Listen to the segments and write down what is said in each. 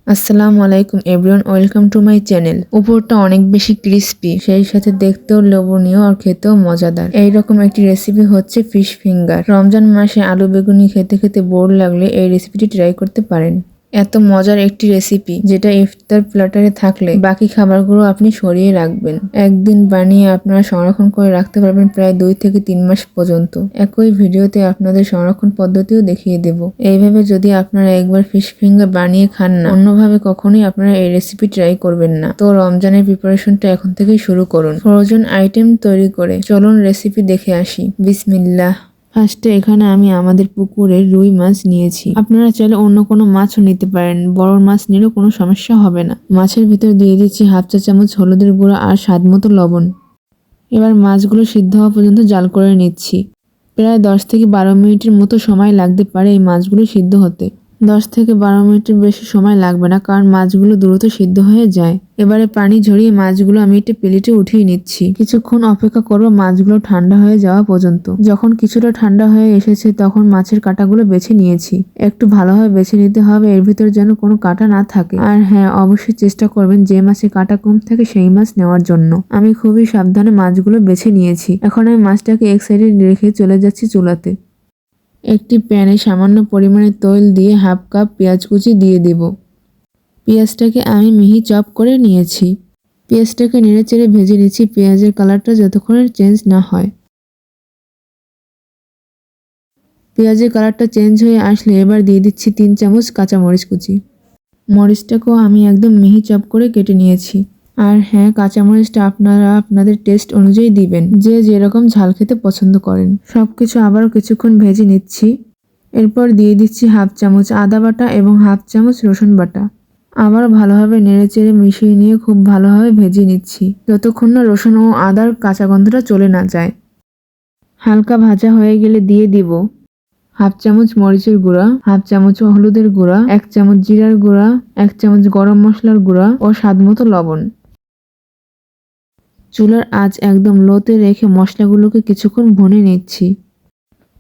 আসসালামু আলাইকুম everyone, welcome to my channel. উপরটা অনেক বেশি ক্রিস্পি, সেই সাথে দেখতেও লোভনীয় আর খেতেও মজাদার। এইরকম একটি রেসিপি হচ্ছে ফিশ ফিঙ্গার। রমজান মাসে আলু বেগুনি খেতে খেতে বোর লাগলে এই রেসিপিটি ট্রাই করতে পারেন। এত মজার একটি রেসিপি যেটা ইফতার প্ল্যাটারে থাকলে বাকি খাবারগুলো আপনি সরিয়ে রাখবেন। একদিন বানিয়ে আপনারা সংরক্ষণ করে রাখতে পারবেন প্রায় 2 থেকে 3 মাস পর্যন্ত। একই ভিডিওতে আপনাদের সংরক্ষণ পদ্ধতিও দেখিয়ে দেব। এইভাবে যদি আপনারা একবার ফিশ ফিঙ্গার বানিয়ে খান না, অন্যভাবে কখনোই আপনারা এই রেসিপি ট্রাই করবেন না। তো রমজানের প্রিপারেশনটা এখন থেকেই শুরু করুন। ফ্রোজেন আইটেম তৈরি করে চলুন রেসিপি দেখে আসি। বিসমিল্লাহ। ফার্স্টে এখানে আমি আমাদের পুকুরের রুই মাছ নিয়েছি। আপনারা চাইলে অন্য কোনো মাছও নিতে পারেন, বড় মাছ নিলেও কোনো সমস্যা হবে না। মাছের ভিতর দিয়ে দিচ্ছি 1/2 চা চামচ হলুদের গুঁড়া আর স্বাদ মতো লবণ। এবার মাছগুলো সিদ্ধ হওয়া পর্যন্ত জাল করে নিচ্ছি। প্রায় 10 থেকে 12 মিনিটের মতো সময় লাগতে পারে এই মাছগুলো সিদ্ধ হতে। 10 থেকে 12 মিনিটের বেশি সময় লাগবে না, কারণ মাছগুলো দ্রুত সিদ্ধ হয়ে যায়। এবারে পানি ঝরিয়ে মাছগুলো আমি একটা প্লেটে উঠিয়ে নিচ্ছি। কিছুক্ষণ অপেক্ষা করব মাছগুলো ঠান্ডা হয়ে যাওয়া পর্যন্ত। যখন কিছুটা ঠান্ডা হয়ে এসেছে তখন মাছের কাঁটাগুলো বেছে নিয়েছি। একটু ভালোভাবে বেছে নিতে হবে, এর ভিতর যেন কোনো কাঁটা না থাকে। আর হ্যাঁ, অবশ্যই চেষ্টা করবেন যে মাছে কাঁটা কম থাকে সেই মাছ নেওয়ার জন্য। আমি খুবই সাবধানে মাছগুলো বেছে নিয়েছি। এখন আমি মাছটাকে এক সাইডে রেখে চলে যাচ্ছি চুলাতে। একটি প্যানে সামান্য পরিমাণে তৈল দিয়ে 1/2 কাপ পেঁয়াজ কুচি দিয়ে দেব। পেঁয়াজটাকে আমি মিহি চপ করে নিয়েছি। পেঁয়াজটাকে নেড়েচেড়ে ভেজে নিচ্ছি পেঁয়াজের কালারটা যতক্ষণ চেঞ্জ না হয়। পেঁয়াজের কালারটা চেঞ্জ হয়ে আসলে এবার দিয়ে দিচ্ছি 3 চামচ কাঁচা মরিচ কুচি। মরিচটাকেও আমি একদম মিহি চপ করে কেটে নিয়েছি। আর হ্যাঁ, কাঁচামরিচটা আপনারা আপনাদের টেস্ট অনুযায়ী দিবেন, যে যেরকম ঝাল খেতে পছন্দ করেন। সবকিছু আবারও কিছুক্ষণ ভেজে নিচ্ছি। এরপর দিয়ে দিচ্ছি 1/2 চামচ আদা বাটা এবং 1/2 চামচ রসুন বাটা। আবার ভালোভাবে নেড়েচেড়ে মিশিয়ে নিয়ে খুব ভালোভাবে ভেজে নিচ্ছি, যতক্ষণ না রসুন ও আদার কাঁচা গন্ধটা চলে না যায়। হালকা ভাজা হয়ে গেলে দিয়ে দিব 1/2 চামচ মরিচের গুঁড়া, 1/2 চামচ হলুদের গুঁড়া, 1 চামচ জিরার গুঁড়া, 1 চামচ গরম মশলার গুঁড়া ও স্বাদমতো লবণ। চুলার আঁচ একদম লোতে রেখে মশলাগুলোকে কিছুক্ষণ ভুনে নিচ্ছি।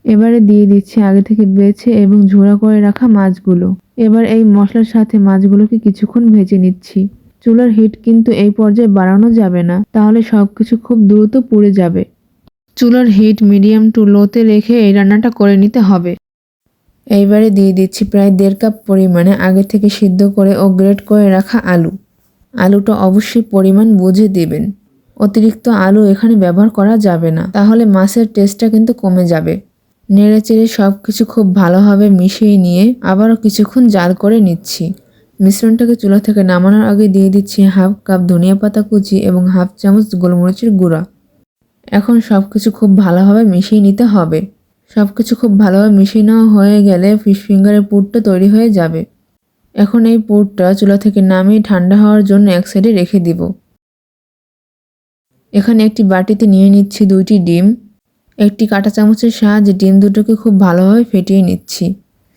এবারে দিয়ে দিচ্ছি আগে থেকে বেছে এবং ঝোড়া করে রাখা মাছগুলো। এবার এই মশলার সাথে মাছগুলোকে কিছুক্ষণ ভেজে নিচ্ছি। চুলার হিট কিন্তু এই পর্যায়ে বাড়ানো যাবে না, তাহলে সবকিছু খুব দ্রুত পুড়ে যাবে। চুলার হিট মিডিয়াম টু লোতে রেখে এই রান্নাটা করে নিতে হবে। এইবারে দিয়ে দিচ্ছি প্রায় 1.5 কাপ পরিমাণে আগে থেকে সিদ্ধ করে ও গ্রেট করে রাখা আলু। আলুটা অবশ্যই পরিমাণ বুঝে দেবেন। অতিরিক্ত আলু এখানে ব্যবহার করা যাবে না, তাহলে মাছের টেস্টটা কিন্তু কমে যাবে। নেড়েচেড়ে সবকিছু খুব ভালোভাবে মিশিয়ে নিয়ে আবারও কিছুক্ষণ জাল করে নিচ্ছি। মিশ্রণটাকে চুলা থেকে নামানোর আগে দিয়ে দিচ্ছি 1/2 কাপ ধনিয়া পাতা কুচি এবং 1/2 চামচ গোলমরিচের গুঁড়া। এখন সবকিছু খুব ভালোভাবে মিশিয়ে নিতে হবে। সবকিছু খুব ভালোভাবে মিশিয়ে নেওয়া হয়ে গেলে ফিশ ফিঙ্গারের পুরটা তৈরি হয়ে যাবে। এখন এই পুরটা চুলা থেকে নামিয়ে ঠান্ডা হওয়ার জন্য এক সাইডে রেখে দিব। এখানে একটি বাটিতে নিয়ে নিচ্ছি 2টি ডিম। একটি কাঁটা চামচের সাহায্যে ডিম দুটোকে খুব ভালোভাবে ফেটিয়ে নিচ্ছি।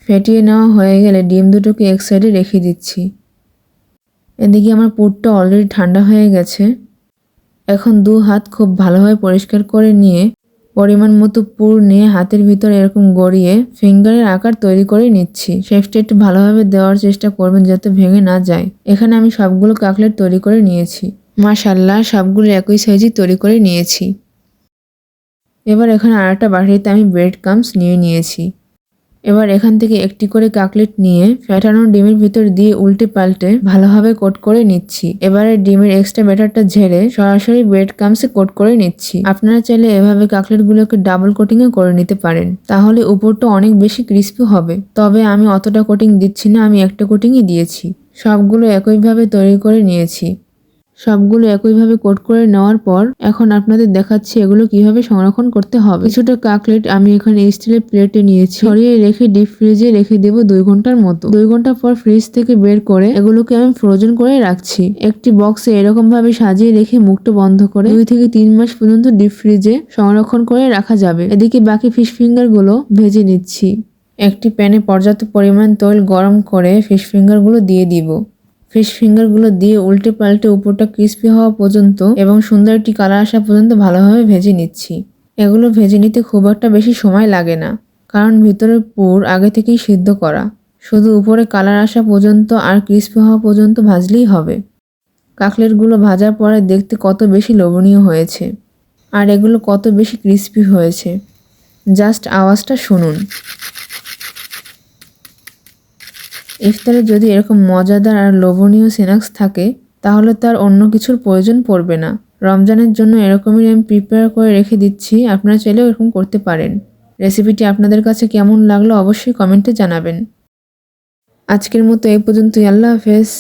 ফেটিয়ে নেওয়া হয়ে গেলে ডিম দুটোকে এক সাইডে রেখে দিচ্ছি। এদিকে আমার পুরটা অলরেডি ঠান্ডা হয়ে গেছে। এখন 2 হাত খুব ভালোভাবে পরিষ্কার করে নিয়ে পরিমাণ মতো পুর নিয়ে হাতের ভিতর এরকম গড়িয়ে ফিঙ্গারের আকার তৈরি করে নিচ্ছি। শেপটা একটু ভালোভাবে দেওয়ার চেষ্টা করবেন যাতে ভেঙে না যায়। এখানে আমি সবগুলো কাটলেট তৈরি করে নিয়েছি। মাশাআল্লাহ, সবগুলো একই সাইজে তৈরি করে নিয়েছি। এবার এখানে আরেকটা বাটিতে আমি ব্রেড ক্রাম্বস নিয়ে নিয়েছি। এবার এখান থেকে একটি করে কাটলেট নিয়ে ফ্যাটানো ডিমের ভিতর দিয়ে উল্টে পাল্টে ভালোভাবে কোট করে নিচ্ছি। এবারে ডিমের এক্সট্রা ব্যাটারটা ঝেড়ে সরাসরি ব্রেড ক্রাম্বসে কোট করে নিচ্ছি। আপনারা চাইলে এভাবে কাটলেটগুলোকে ডাবল কোটিংও করে নিতে পারেন, তাহলে উপরটা অনেক বেশি ক্রিস্পি হবে। তবে আমি অতটা কোটিং দিচ্ছি না, আমি একটা কোটিংই দিয়েছি। সবগুলো একইভাবে তৈরি করে নিয়েছি। সবগুলো একইভাবে কোট করে নেওয়ার পর এখন আপনাদের দেখাচ্ছি এগুলো কিভাবে সংরক্ষণ করতে হবে। কিছুটা কাটলেট আমি এখানে স্টিলের প্লেটে নিয়েছি, সরিয়ে রেখে ডিপ ফ্রিজে রেখে দেব 2 ঘন্টার মতো। 2 ঘন্টা পর ফ্রিজ থেকে বের করে এগুলোকে আমি ফ্রোজেন করে রাখছি। একটি বক্সে এরকম ভাবে সাজিয়ে রেখে মুখটা বন্ধ করে 2 থেকে 3 মাস পর্যন্ত ডিপ ফ্রিজে সংরক্ষণ করে রাখা যাবে। এদিকে বাকি ফিশ ফিঙ্গার গুলো ভেজে নিচ্ছি। একটি প্যানে পর্যাপ্ত পরিমাণ তৈল গরম করে ফিশ ফিঙ্গার গুলো দিয়ে দিব। ফিশ ফিঙ্গারগুলো দিয়ে উল্টে পাল্টে উপরটা ক্রিস্পি হওয়া পর্যন্ত এবং সুন্দর একটি কালার আসা পর্যন্ত ভালোভাবে ভেজে নিচ্ছি। এগুলো ভেজে নিতে খুব একটা বেশি সময় লাগে না, কারণ ভিতরের পুর আগে থেকেই সিদ্ধ করা। শুধু উপরে কালার আসা পর্যন্ত আর ক্রিস্পি হওয়া পর্যন্ত ভাজলেই হবে। কাকলেটগুলো ভাজার পরে দেখতে কত বেশি লোভনীয় হয়েছে, আর এগুলো কত বেশি ক্রিস্পি হয়েছে, জাস্ট আওয়াজটা শুনুন। ইফতারে যদি এরকম মজাদার আর লোভনীয় স্ন্যাক্স থাকে তাহলে তার অন্য কিছুর প্রয়োজন পড়বে না। রমজানের জন্য এরকমই আমি প্রিপেয়ার করে রেখে দিচ্ছি, আপনারা চাইলেও এরকম করতে পারেন। রেসিপিটি আপনাদের কাছে কেমন লাগলো অবশ্যই কমেন্টে জানাবেন। আজকের মতো এই পর্যন্তই। আল্লাহ হাফেজ।